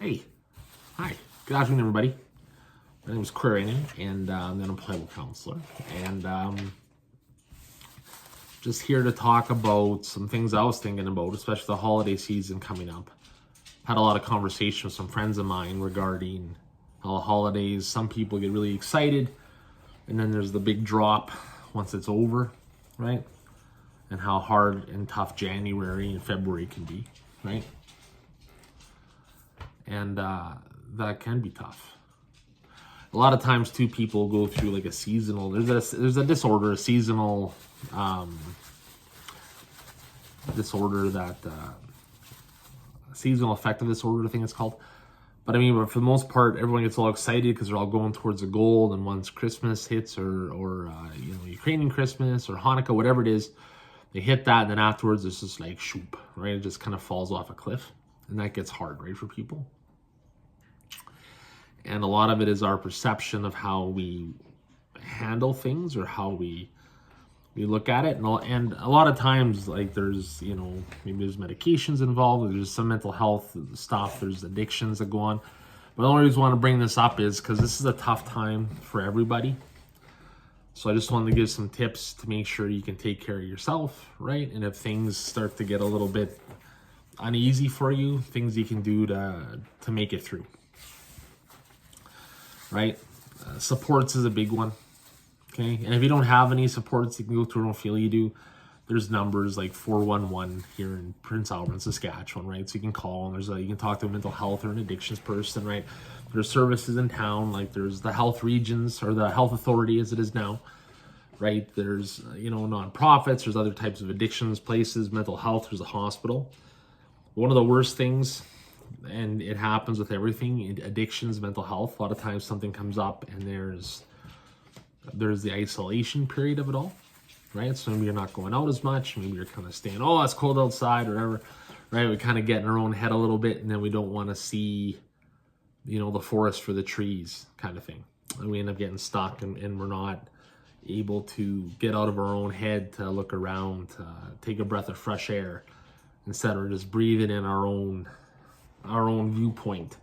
Hey, hi, good afternoon, everybody. My name is Quirinian, and I'm an unemployable counselor, and just here to talk about some things I was thinking about, especially the holiday season coming up. Had a lot of conversation with some friends of mine regarding how the holidays, some people get really excited, and then there's the big drop once it's over, right? And how hard and tough January and February can be, right? And that can be tough. A lot of times too, people go through like a seasonal, there's a disorder, a seasonal disorder that seasonal affective disorder, I think it's called. But I mean, but for the most part, everyone gets all excited because they're all going towards a goal. And once Christmas hits, or Ukrainian Christmas or Hanukkah, whatever it is, they hit that, and then afterwards it's just like shoop, right? It just kind of falls off a cliff, and that gets hard, right, for people. And a lot of it is our perception of how we handle things or how we look at it. And a lot of times, like, there's, maybe there's medications involved, there's some mental health stuff, there's addictions that go on. But the only reason I want to bring this up is because this is a tough time for everybody. So I just wanted to give some tips to make sure you can take care of yourself, right? And if things start to get a little bit uneasy for you, things you can do to make it through. Right? Supports is a big one. Okay. And if you don't have any supports, you can go to Don't Feel You Do. There's numbers like 411 here in Prince Albert, Saskatchewan, right? So you can call, and you can talk to a mental health or an addictions person, right? There's services in town, like there's the health regions or the health authority as it is now, right? There's, nonprofits, there's other types of addictions places, mental health, there's a hospital. One of the worst things, and it happens with everything, addictions, mental health, a lot of times something comes up and there's the isolation period of it all, right? So maybe you're not going out as much, maybe you're kind of staying, oh, it's cold outside or whatever, right? We kind of get in our own head a little bit, and then we don't want to see, the forest for the trees kind of thing. And we end up getting stuck, and we're not able to get out of our own head to look around, to take a breath of fresh air, instead of just breathing in our own viewpoint.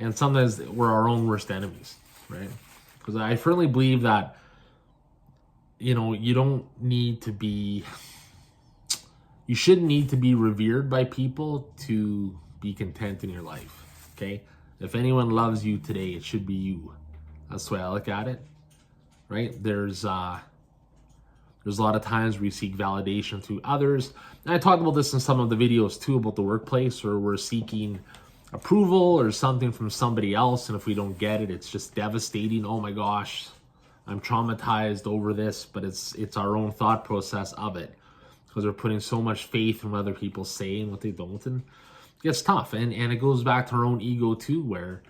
And sometimes we're our own worst enemies, right? Because I firmly believe that, you shouldn't need to be revered by people to be content in your life, okay? If anyone loves you today, it should be you. That's the way I look at it, right? There's a lot of times we seek validation through others. And I talked about this in some of the videos too, about the workplace, where we're seeking approval or something from somebody else. And if we don't get it, it's just devastating. Oh my gosh, I'm traumatized over this, but it's our own thought process of it, because we're putting so much faith in what other people say and what they don't. And it gets tough. And it goes back to our own ego too, where,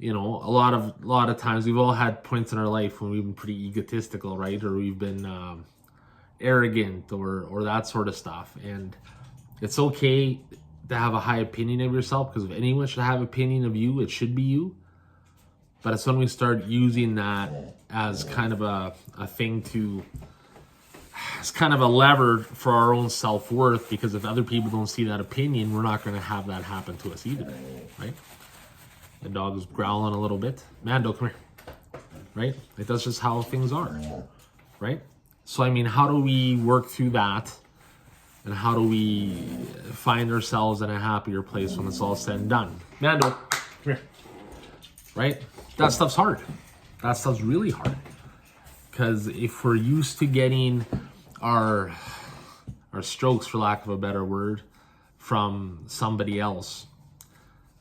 a lot of times we've all had points in our life when we've been pretty egotistical, right? Or we've been arrogant or that sort of stuff. And it's okay to have a high opinion of yourself, because if anyone should have an opinion of you, it should be you. But it's when we start using that as kind of a thing it's kind of a lever for our own self-worth, because if other people don't see that opinion, we're not going to have that happen to us either, right? The dog is growling a little bit. Mando, come here, right? Like, that's just how things are, right? So, I mean, how do we work through that? And how do we find ourselves in a happier place when it's all said and done? Mando, come here. Right? That stuff's hard. That stuff's really hard. Because if we're used to getting our strokes, for lack of a better word, from somebody else,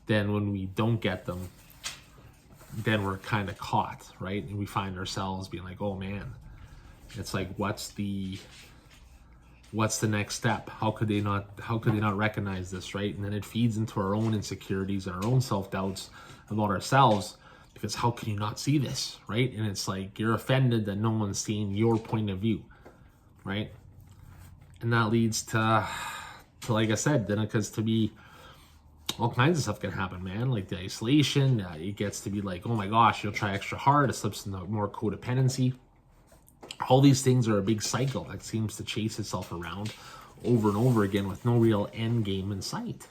then when we don't get them, then we're kind of caught, right? And we find ourselves being like, oh man, it's like, what's the next step? How could they not recognize this, right? And then it feeds into our own insecurities and our own self-doubts about ourselves, because how can you not see this, right? And it's like, you're offended that no one's seeing your point of view, right? And that leads to like I said, then it gets to be all kinds of stuff can happen, man. Like the isolation, it gets to be like, oh my gosh, you'll try extra hard, it slips into more codependency. All these things are a big cycle that seems to chase itself around over and over again with no real end game in sight,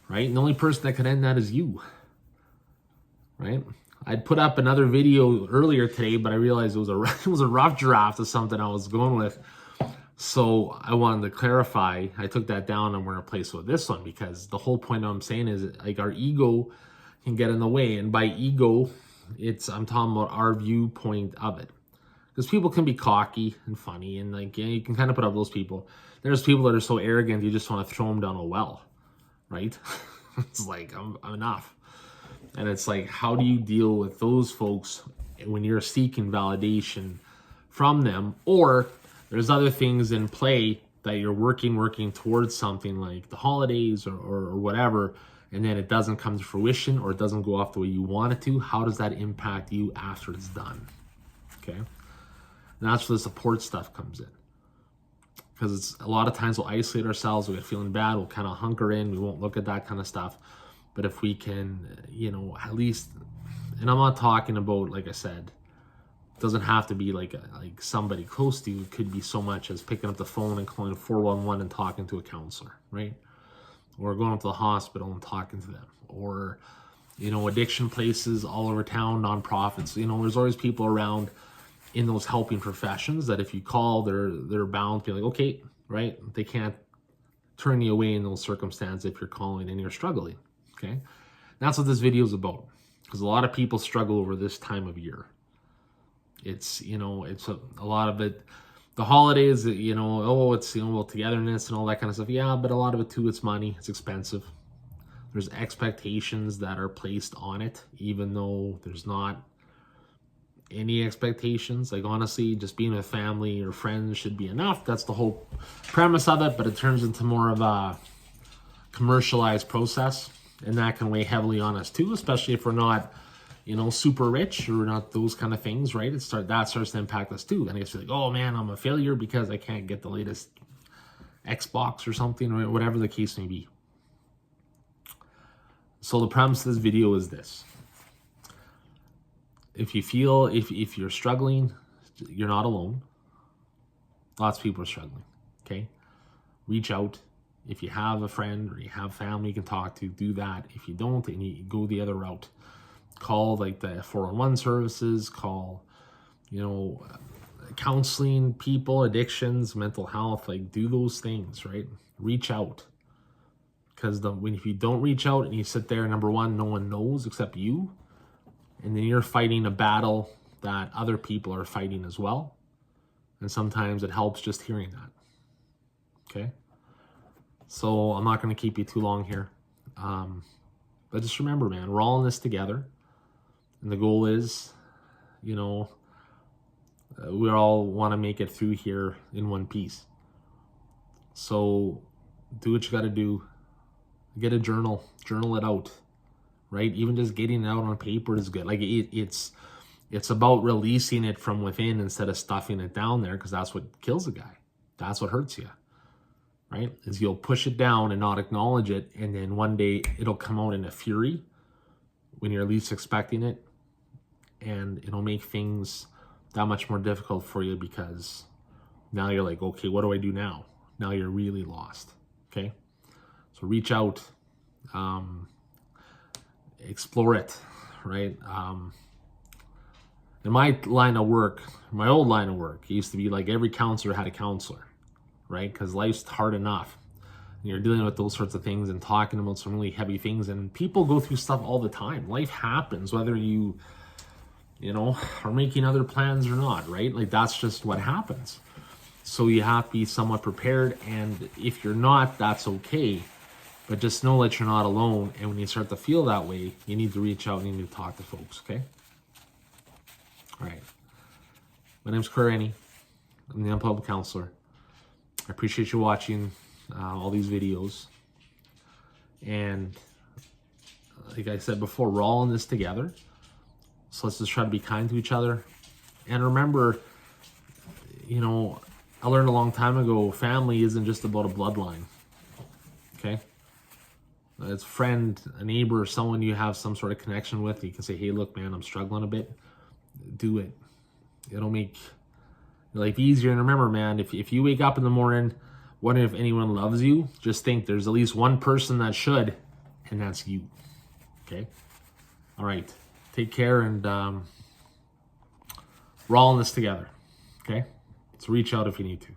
right? And the only person that can end that is you, right? I'd put up another video earlier today, but I realized it was a rough draft of something I was going with. So I wanted to clarify. I took that down and we're going to replace it with this one, because the whole point I'm saying is like our ego can get in the way. And by ego, I'm talking about our viewpoint of it. Because people can be cocky and funny, and like, yeah, you can kind of put up those people. There's people that are so arrogant you just want to throw them down a well, right? It's like, I'm enough. And it's like, how do you deal with those folks when you're seeking validation from them? Or there's other things in play that you're working towards something like the holidays or whatever, and then it doesn't come to fruition or it doesn't go off the way you want it to. How does that impact you after it's done? Okay. And that's where the support stuff comes in. Because it's a lot of times we'll isolate ourselves, we get feeling bad, we'll kind of hunker in, we won't look at that kind of stuff. But if we can, at least, and I'm not talking about, like I said, it doesn't have to be like somebody close to you. It could be so much as picking up the phone and calling 411 and talking to a counselor, right? Or going up to the hospital and talking to them. Or, addiction places all over town, nonprofits. There's always people around in those helping professions that if you call, they're bound to be like, okay, right? They can't turn you away in those circumstances if you're calling and you're struggling, okay? And that's what this video is about, because a lot of people struggle over this time of year. It's, it's a lot of it, the holidays, it's, well, togetherness and all that kind of stuff. Yeah, but a lot of it too, it's money, it's expensive. There's expectations that are placed on it, even though there's not any expectations. Like, honestly, just being with family or friends should be enough. That's the whole premise of it, but it turns into more of a commercialized process, and that can weigh heavily on us too, especially if we're not, super rich or not those kind of things, right? That starts to impact us too. Then I guess you're like, oh man, I'm a failure because I can't get the latest Xbox or something, or whatever the case may be. So the premise of this video is this. If you feel, if you're struggling, you're not alone. Lots of people are struggling, okay? Reach out. If you have a friend or you have family you can talk to, do that. If you don't, and you go the other route, call like the 411 services, call, counseling people, addictions, mental health, like do those things, right? Reach out. Because if you don't reach out and you sit there, number one, no one knows except you. And then you're fighting a battle that other people are fighting as well. And sometimes it helps just hearing that. Okay? So I'm not going to keep you too long here. But just remember, man, we're all in this together. And the goal is, we all want to make it through here in one piece. So do what you got to do. Get a journal it out. Right? Even just getting it out on paper is good. Like it's about releasing it from within instead of stuffing it down there, because that's what kills a guy. That's what hurts you. Right? Is you'll push it down and not acknowledge it, and then one day it'll come out in a fury when you're least expecting it, and it'll make things that much more difficult for you, because now you're like, okay, what do I do now? Now you're really lost. Okay? So reach out. Explore it, right? In my line of work, my old line of work, it used to be like every counselor had a counselor, right? Because life's hard enough. And you're dealing with those sorts of things and talking about some really heavy things, and people go through stuff all the time. Life happens, whether you are making other plans or not, right? Like that's just what happens. So you have to be somewhat prepared, and if you're not, that's okay. But just know that you're not alone, and when you start to feel that way, you need to reach out and you need to talk to folks, okay? All right. My name's Claire Rennie. I'm the Unpublic Counselor. I appreciate you watching all these videos. And like I said before, we're all in this together. So let's just try to be kind to each other. And remember, I learned a long time ago, family isn't just about a bloodline, okay? It's a friend, a neighbor, someone you have some sort of connection with. You can say, hey, look, man, I'm struggling a bit. Do it. It'll make your life easier. And remember, man, if you wake up in the morning wondering if anyone loves you, just think there's at least one person that should. and that's you. Okay? All right. Take care, and we're all in this together. Okay? So reach out if you need to.